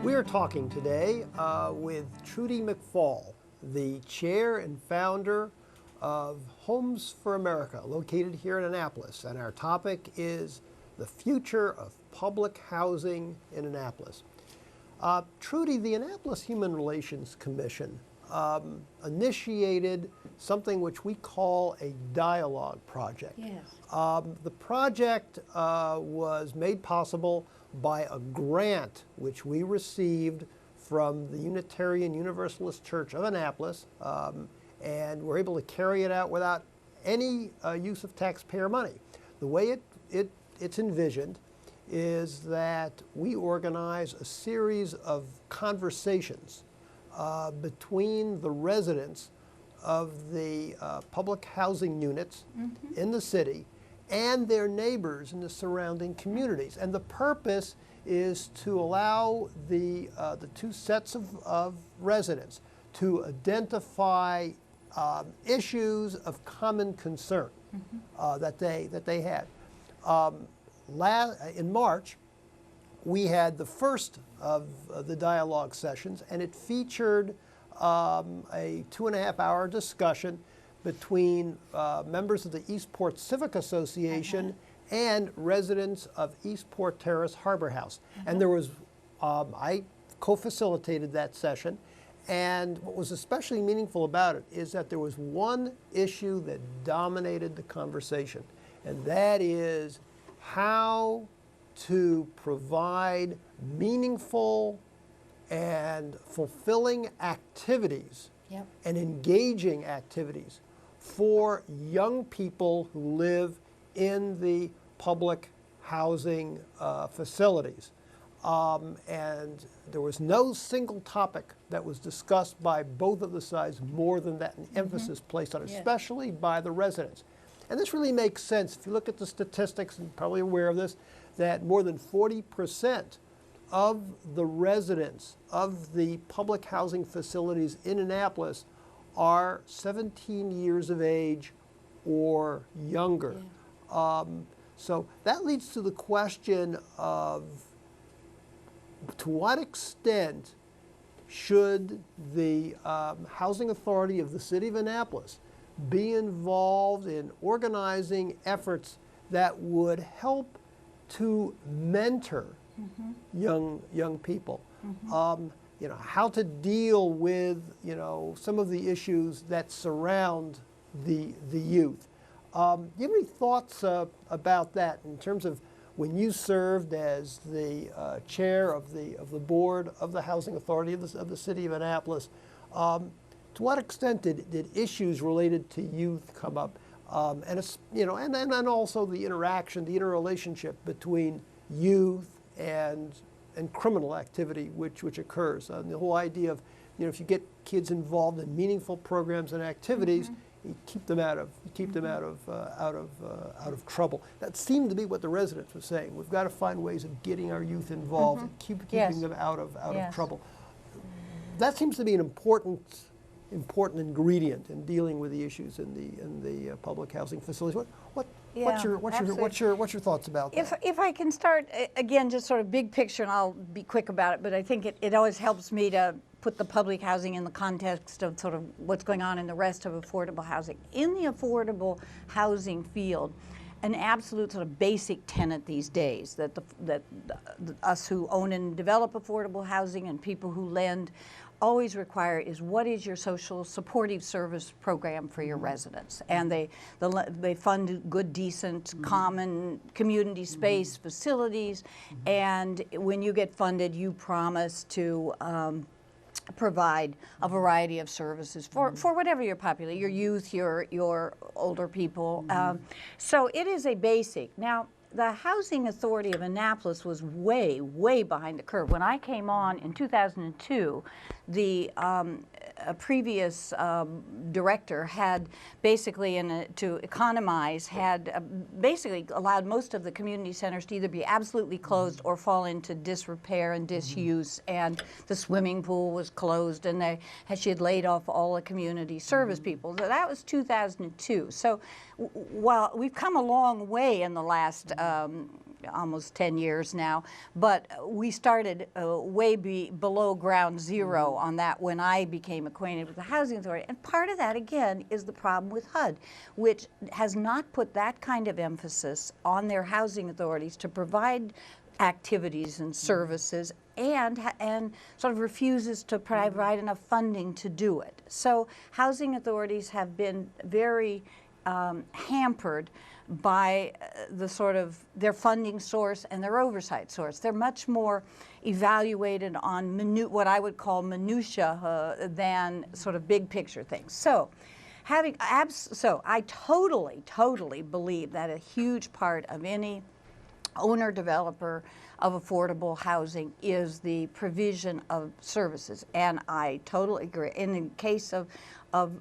We are talking today with Trudy Mcfall, the chair and founder of Homes for America, located here in Annapolis. And our topic is the future of public housing in Annapolis. Trudy, the Annapolis Human Relations Commission initiated something which we call a dialogue project. Yes. The project was made possible by a grant which we received from the Unitarian Universalist Church of Annapolis, and we're able to carry it out without any use of taxpayer money. The way it's envisioned is that we organize a series of conversations between the residents of the public housing units in the city and their neighbors in the surrounding communities. And the purpose is to allow the two sets of residents to identify issues of common concern that they had. In March, we had the first of the dialogue sessions, and it featured a 2.5-hour discussion between members of the Eastport Civic Association and residents of Eastport Terrace Harbor House. And there was, I co-facilitated that session, and what was especially meaningful about it is that there was one issue that dominated the conversation, and that is how to provide meaningful and fulfilling activities and engaging activities for young people who live in the public housing facilities. And there was no single topic that was discussed by both of the sides more than that, an emphasis placed on it, especially by the residents. And this really makes sense. If you look at the statistics, and you're probably aware of this, that more than 40% of the residents of the public housing facilities in Annapolis are 17 years of age or younger. So that leads to the question of, to what extent should the Housing Authority of the City of Annapolis be involved in organizing efforts that would help to mentor young people? You know, how to deal with, you know, some of the issues that surround the youth. Do you have any thoughts about that in terms of when you served as the chair of the board of the Housing Authority of the City of Annapolis? To what extent did issues related to youth come up, and it's, you know, and also the interaction, the interrelationship between youth and criminal activity which occurs? The whole idea of, you know, if you get kids involved in meaningful programs and activities, you keep them out of trouble. That seemed to be what the residents were saying. We've got to find ways of getting our youth involved and keeping them out of trouble. That seems to be an important ingredient in dealing with the issues in the public housing facilities. What's your thoughts about that? If I can start again, just sort of big picture, and I'll be quick about it. But I think it always helps me to put the public housing in the context of sort of what's going on in the rest of affordable housing. In the affordable housing field, an absolute sort of basic tenet these days that us who own and develop affordable housing and people who lend always require is, what is your social supportive service program for your residents? And they fund good, decent, common community space facilities, and when you get funded, you promise to provide a variety of services for whatever your population, your youth, your older people. So it is a basic. Now, the Housing Authority of Annapolis was way, way behind the curve. When I came on in 2002, the previous director had basically, to economize, had basically allowed most of the community centers to either be absolutely closed or fall into disrepair and disuse, and the swimming pool was closed, and she had laid off all the community service people. That was 2002. So while we've come a long way in the last almost 10 years now, but we started way below ground zero on that when I became acquainted with the Housing Authority. And part of that, again, is the problem with HUD, which has not put that kind of emphasis on their housing authorities to provide activities and services, and sort of refuses to provide enough funding to do it. So housing authorities have been very hampered by the sort of their funding source and their oversight source. They're much more evaluated on what I would call minutia than sort of big picture things. So I totally believe that a huge part of any owner developer of affordable housing is the provision of services, and I totally agree. In the case of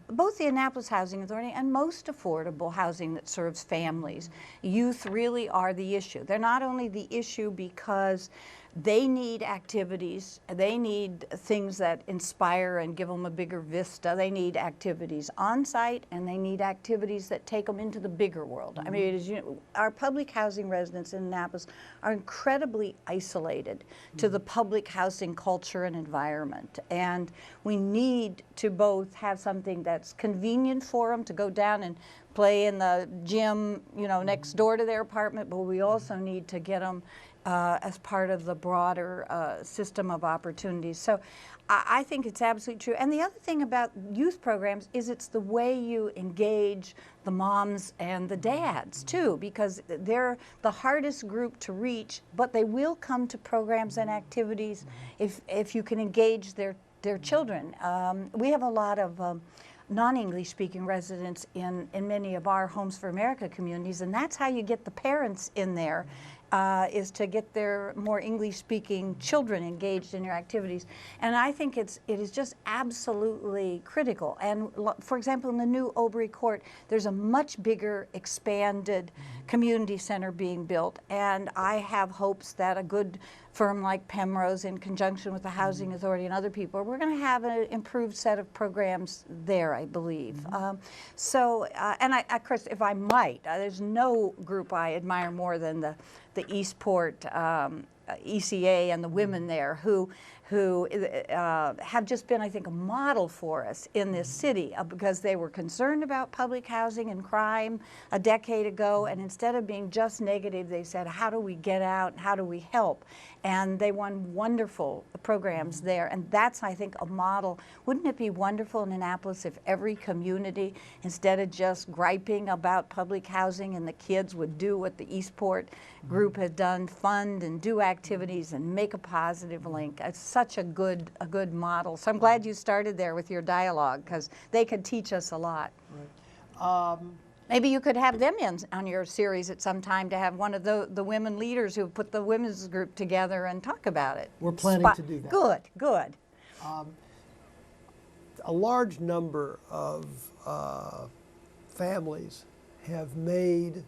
both the Annapolis Housing Authority and most affordable housing that serves families, youth really are the issue. They're not only the issue because they need activities, they need things that inspire and give them a bigger vista. They need activities on site, and they need activities that take them into the bigger world. I mean, as you know, our public housing residents in Annapolis are incredibly isolated to the public housing culture and environment. And we need to both have something that's convenient for them to go down and play in the gym, you know, next door to their apartment, but we also need to get them as part of the broader system of opportunities. So I think it's absolutely true. And the other thing about youth programs is it's the way you engage the moms and the dads too, because they're the hardest group to reach, but they will come to programs and activities if you can engage their children. We have a lot of non-English speaking residents in many of our Homes for America communities, and that's how you get the parents in there, is to get their more English-speaking children engaged in your activities. And I think it is just absolutely critical. And for example, in the new Obery Court, there's a much bigger, expanded community center being built, and I have hopes that a good firm like Pemrose, in conjunction with the Housing Authority and other people, we're going to have an improved set of programs there, I believe. And of course, if I might, there's no group I admire more than the Eastport ECA and the women there who have just been, I think, a model for us in this city, because they were concerned about public housing and crime a decade ago, and instead of being just negative, they said, how do we get out, how do we help? And they won wonderful programs there, and that's, I think, a model. Wouldn't it be wonderful in Annapolis if every community, instead of just griping about public housing, and the kids would do what the Eastport group has done, fund and do activities and make a positive link? It's such a good model. So I'm glad you started there with your dialogue, because they could teach us a lot. Right. Maybe you could have them in on your series at some time, to have one of the women leaders who put the women's group together and talk about it. We're planning to do that. Good, good. A large number of families have made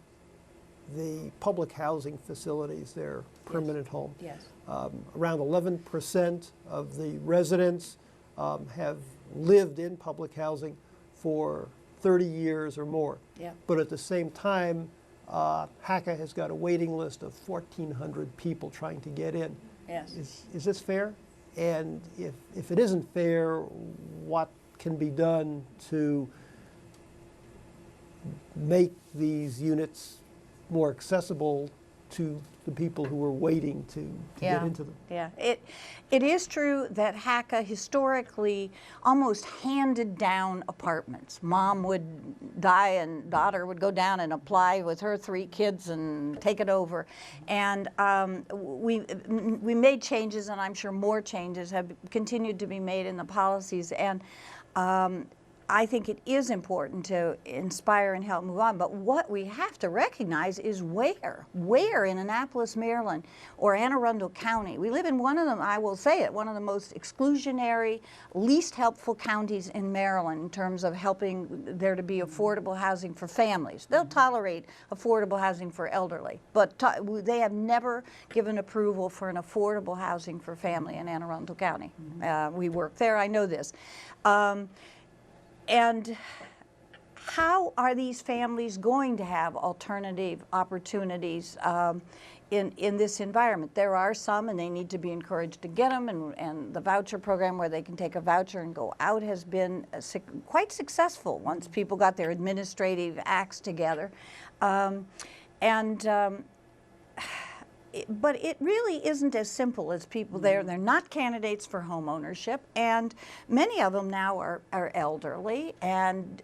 the public housing facilities their permanent home. Yes. Around 11% of the residents have lived in public housing for 30 years or more. Yeah. But at the same time, HACA has got a waiting list of 1,400 people trying to get in. Yes. Is this fair? And if it isn't fair, what can be done to make these units more accessible to the people who are waiting to get into them? Yeah, it is true that HACA historically almost handed down apartments. Mom would die and daughter would go down and apply with her 3 kids and take it over. And we made changes, and I'm sure more changes have continued to be made in the policies. And I think it is important to inspire and help move on, but what we have to recognize is where in Annapolis, Maryland, or Anne Arundel County. We live in one of them, I will say it, one of the most exclusionary, least helpful counties in Maryland in terms of helping there to be affordable housing for families. They'll tolerate affordable housing for elderly, but they have never given approval for an affordable housing for family in Anne Arundel County. We work there, I know this. And how are these families going to have alternative opportunities in this environment. There are some, and they need to be encouraged to get them, and the voucher program where they can take a voucher and go out has been quite successful once people got their administrative acts together. But it really isn't as simple as people there. They're not candidates for home ownership, and many of them now are elderly and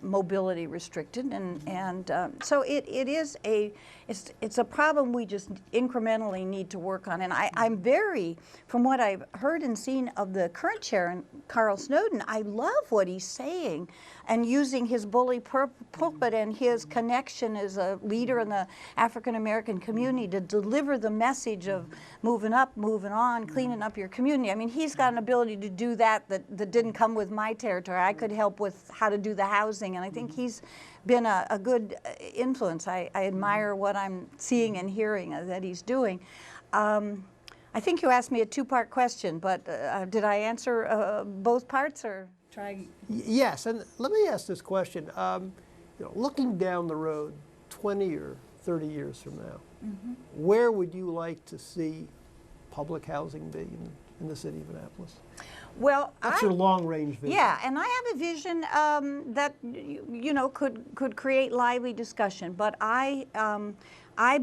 mobility restricted, and so it's a problem we just incrementally need to work on. And I'm very, from what I've heard and seen of the current chair, Carl Snowden, I love what he's saying and using his bully pulpit and his connection as a leader in the African American community to deliver the message of moving up, moving on, cleaning up your community. I mean, he's got an ability to do that didn't come with my territory. I could help with how to do the housing, and I think he's been a good influence. I admire what I'm seeing and hearing that he's doing. I think you asked me a two-part question, but did I answer both parts, or try? Yes, and let me ask this question. Looking down the road 20 or 30 years from now, where would you like to see public housing be in the city of Annapolis? Well, that's your long-range vision. Yeah, and I have a vision that could create lively discussion. But I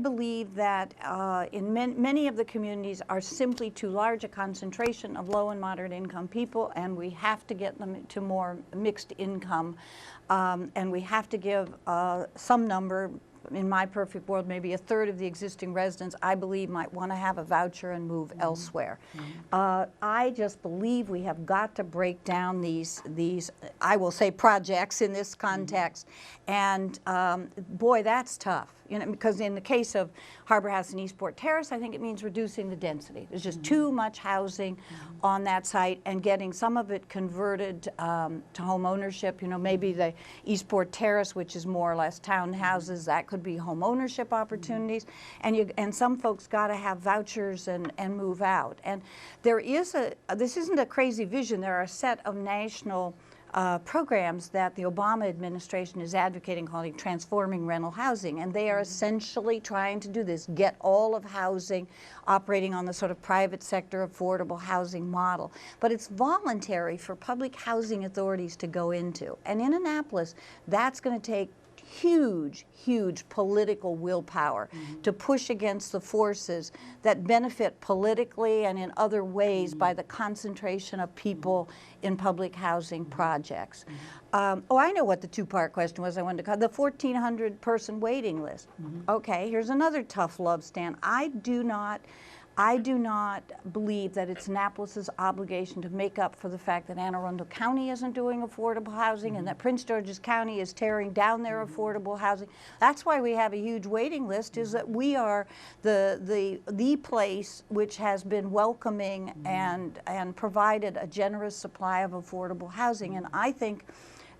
believe that in many of the communities are simply too large a concentration of low and moderate income people, and we have to get them to more mixed income, and we have to give some number. In my perfect world, maybe a third of the existing residents, I believe, might want to have a voucher and move elsewhere. I just believe we have got to break down these I will say, projects in this context. And boy, that's tough. Because in the case of Harbor House and Eastport Terrace, I think it means reducing the density. There's just too much housing on that site, and getting some of it converted to home ownership. Maybe the Eastport Terrace, which is more or less townhouses, that could be home ownership opportunities. And some folks got to have vouchers and move out. And there is this isn't a crazy vision. There are a set of national programs that the Obama administration is advocating, calling transforming rental housing, and they are essentially trying to do this, get all of housing operating on the sort of private sector affordable housing model. But it's voluntary for public housing authorities to go into. And in Annapolis, that's going to take huge political willpower to push against the forces that benefit politically and in other ways by the concentration of people in public housing projects. I know what the two-part question was I wanted to call the 1,400 person waiting list. Okay, here's another tough love stand. I do not believe that it's Annapolis's obligation to make up for the fact that Anne Arundel County isn't doing affordable housing and that Prince George's County is tearing down their affordable housing. That's why we have a huge waiting list, is that we are the place which has been welcoming and provided a generous supply of affordable housing. And I think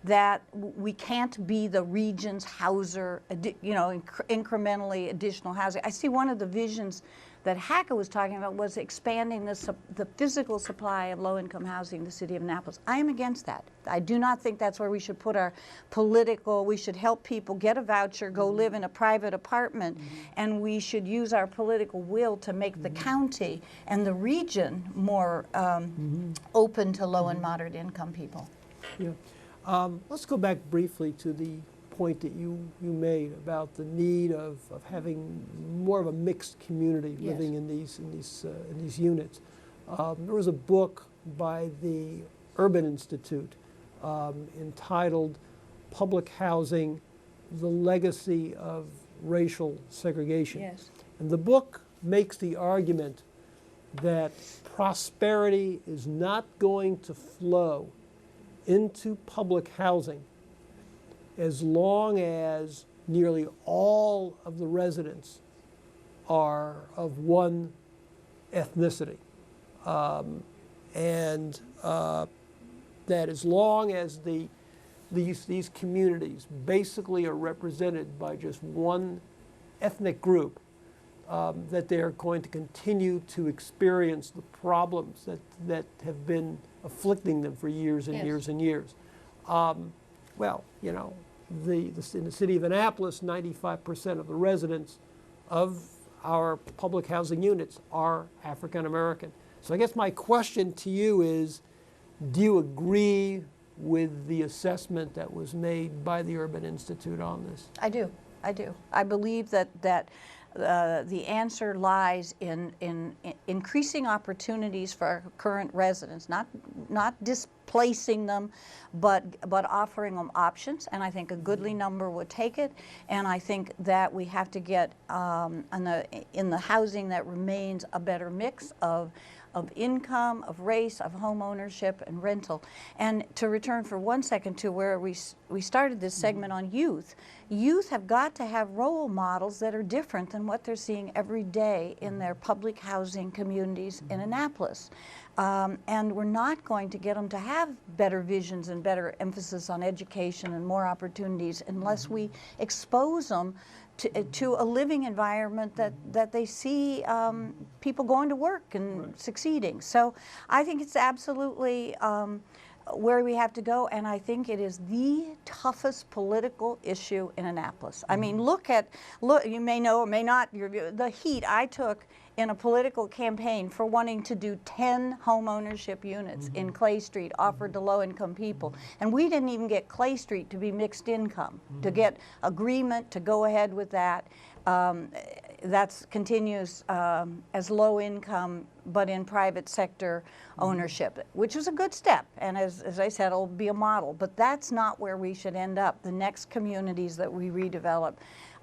that we can't be the region's houser, incrementally additional housing. I see one of the visions that Hacka was talking about was expanding the physical supply of low-income housing in the city of Annapolis. I am against that. I do not think that's where we should put our we should help people get a voucher, go live in a private apartment, and we should use our political will to make the county and the region more open to low and moderate income people. Yeah. Let's go back briefly to the point that you made about the need of having more of a mixed community living in these units. There was a book by the Urban Institute entitled "Public Housing: The Legacy of Racial Segregation." Yes. And the book makes the argument that prosperity is not going to flow into public housing as long as nearly all of the residents are of one ethnicity. And that as long as these communities basically are represented by just one ethnic group, that they're going to continue to experience the problems that have been afflicting them for years and years and years. Well, in the city of Annapolis, 95% of the residents of our public housing units are African American. So I guess my question to you is, do you agree with the assessment that was made by the Urban Institute on this? I do. I do. I believe that the answer lies in increasing opportunities for our current residents, not displacing them, but offering them options. And I think a goodly number would take it. And I think that we have to get in the housing that remains a better mix of income, of race, of home ownership, and rental. And to return for 1 second to where we started this segment on youth, youth have got to have role models that are different than what they're seeing every day in their public housing communities in Annapolis. And we're not going to get them to have better visions and better emphasis on education and more opportunities unless we expose them to a living environment that they see people going to work and succeeding. So I think it's absolutely where we have to go, and I think it is the toughest political issue in Annapolis. I mean, look, you may know or may not, the heat I took in a political campaign for wanting to do 10 home ownership units in Clay Street offered to low-income people. And we didn't even get Clay Street to be mixed income, to get agreement to go ahead with that. That continues as low income, but in private sector ownership, which is a good step. And as I said, it'll be a model. But that's not where we should end up. The next communities that we redevelop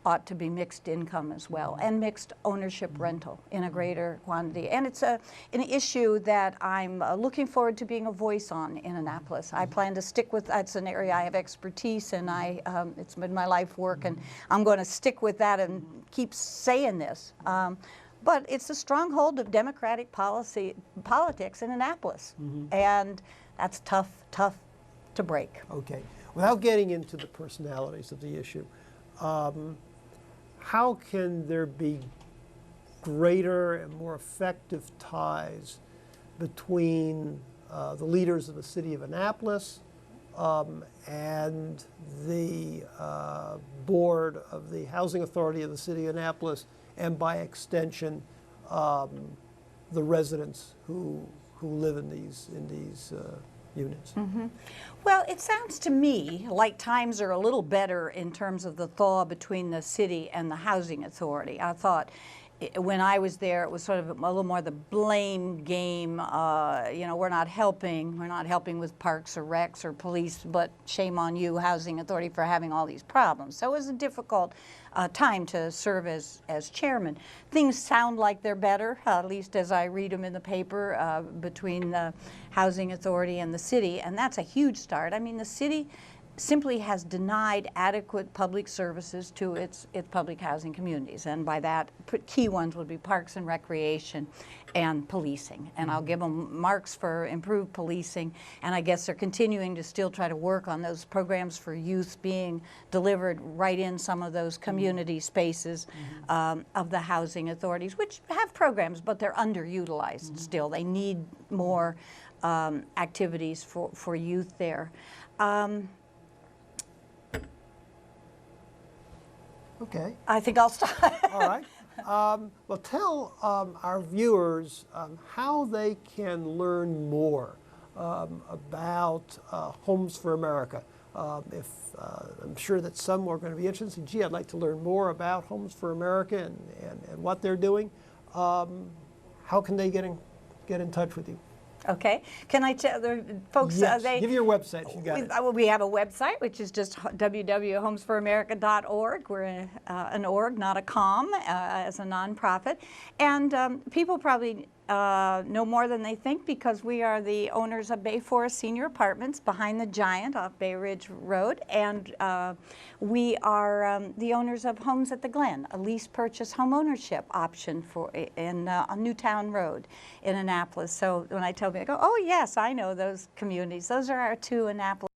ought to be mixed income as well, and mixed ownership rental in a greater quantity. And it's an issue that I'm looking forward to being a voice on in Annapolis. I plan to stick with, that's an area I have expertise in. It's been my life work, and I'm going to stick with that and keep saying this. But it's a stronghold of Democratic politics in Annapolis, and that's tough to break. Okay. Without getting into the personalities of the issue, how can there be greater and more effective ties between the leaders of the city of Annapolis and the board of the Housing Authority of the city of Annapolis, and by extension, the residents who live in these units? Well, it sounds to me like times are a little better in terms of the thaw between the city and the housing authority. I thought when I was there, it was sort of a little more the blame game. You know, we're not helping with parks or recs or police, but shame on you, housing authority, for having all these problems. So it was a difficult time to serve as chairman. Things sound like they're better, at least as I read them in the paper, between the housing authority and the city, and that's a huge start. I mean, the city simply has denied adequate public services to its public housing communities, and by that, key ones would be parks and recreation and policing. And I'll give them marks for improved policing, and I guess they're continuing to still try to work on those programs for youth being delivered right in some of those community spaces of the housing authorities, which have programs, but they're underutilized still. They need more activities for youth there. Okay. I think I'll stop. All right. Well, tell our viewers how they can learn more about Homes for America. I'm sure that some are going to be interested. Gee, I'd like to learn more about Homes for America and what they're doing. How can they get in touch with you? Okay. Can I tell the folks? Yes. Give your website if you got it. We have a website, which is just www.homesforamerica.org. We're an org, not a com, as a nonprofit. And people probably know more than they think, because we are the owners of Bay Forest Senior Apartments behind the Giant off Bay Ridge Road. And we are the owners of Homes at the Glen, a lease purchase home ownership option on Newtown Road in Annapolis. So when I tell people, I go, oh yes, I know those communities. Those are our two Annapolis